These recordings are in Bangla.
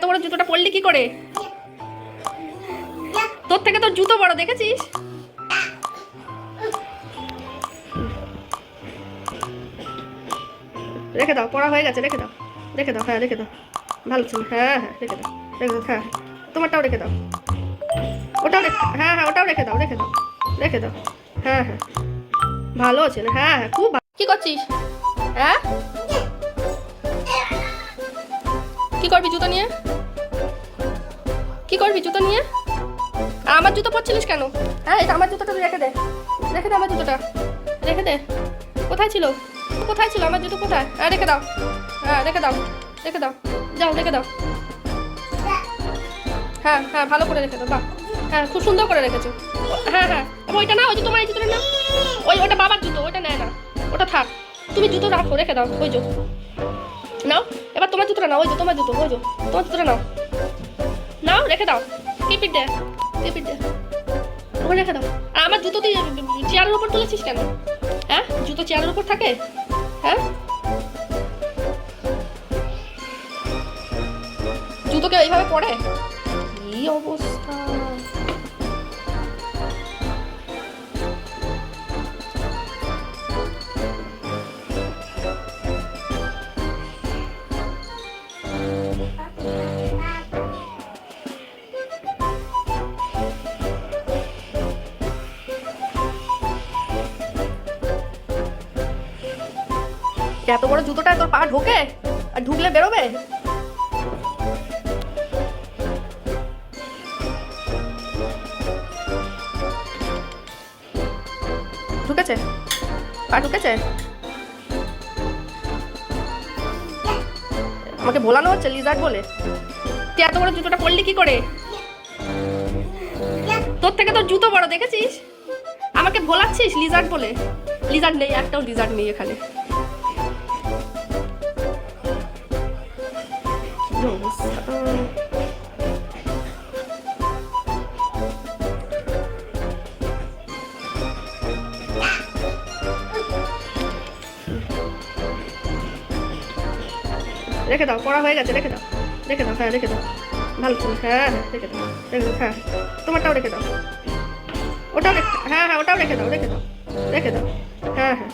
বড় জুতোটা পরলি কি করে? তোর থেকে তোর জুতো বড়, দেখেছিস? রেখে দাও, পড়া হয়ে গেছে, রেখে দাও, রেখে দাও, হ্যাঁ রেখে দাও, ভালো ছিল, হ্যাঁ হ্যাঁ রেখে দাও, রেখে দাও, হ্যাঁ তোমারটাও রেখে দাও, ওটাও হ্যাঁ হ্যাঁ ওটাও রেখে দাও, রেখে দাও, রেখে দাও, হ্যাঁ হ্যাঁ ভালো আছে, হ্যাঁ হ্যাঁ খুব কি করছিস? হ্যাঁ কি করবি জুতো নিয়ে? কি করবি জুতো নিয়ে? আর আমার জুতো পরছিলিস কেন? হ্যাঁ এটা আমার জুতোটা রেখে দে, রেখে দে আমার জুতোটা, রেখে দে। কোথায় ছিল, কোথায় ছিল আমার জুতো, কোথায়? হ্যাঁ রেখে দাও, হ্যাঁ রেখে দাও, রেখে দাও, যাও রেখে দাও, হ্যাঁ হ্যাঁ ভালো করে রেখে দাও, বাহ হ্যাঁ খুব সুন্দর করে রেখেছো। হ্যাঁ হ্যাঁ ওইটা না, ওই যে তোমার এই জুতোটা না, ওটা বাবার জুতো, ওইটা নেয় না, ওটা থাক, তুমি জুতো রাখো, রেখে দাও, ওই জুতো নাও, এবার তোমার জুতোটা নাও, ওই যে তোমার জুতো, ওই যে তোমার জুতোটা নাও, নাও রেখে দাও, টিপিট দে, টিপিট দে, ওখানে রেখে দাও। আর আমার জুতো তুই চেয়ারের উপর তুলেছিস কেন? হ্যাঁ জুতো চেয়ারের উপর থাকে? হ্যাঁ জুতোকে এইভাবে পরে? কি অবস্থা! এত বড় জুতোটা তোর পা ঢোকে? আর ঢুকলে বেরোবে? ঢুকেছে, পা ঢুকেছে? আমাকে ভোলানো হচ্ছে লিজার্ড বলে? তুই এত বড় জুতোটা পরলি কি করে? তোর থেকে তোর জুতো বড়, দেখেছিস? আমাকে ভোলাচ্ছিস লিজার্ড বলে? লিজার্ড নেই, একটাও লিজার্ড নেই এখানে। রেখে দাও, পড়া হয়ে গেছে, রেখে দাও, রেখে দাও, হ্যাঁ রেখে দাও, ভালো ছিল, হ্যাঁ হ্যাঁ রেখে দাও, রেখে দাও, হ্যাঁ তোমারটাও রেখে দাও, ওটাও হ্যাঁ হ্যাঁ ওটাও রেখে দাও, রেখে দাও, রেখে দাও, হ্যাঁ হ্যাঁ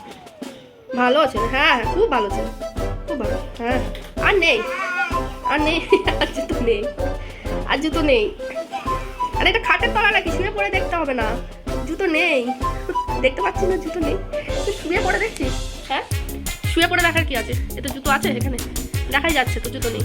ভালো আছে, হ্যাঁ হ্যাঁ খুব ভালো ছিল, খুব ভালো, হ্যাঁ আর নেই, আর নেই, আর জুতো নেই, আর জুতো নেই। আর এটা খাটের তলা নাকি, শুয়ে পড়ে দেখতে হবে না, জুতো নেই, দেখতে পাচ্ছি না জুতো নেই, তুই শুয়ে পড়ে দেখছিস? হ্যাঁ শুয়ে পড়ে দেখার কি আছে? এটা জুতো আছে এখানে, দেখাই যাচ্ছে তো জুতো নেই।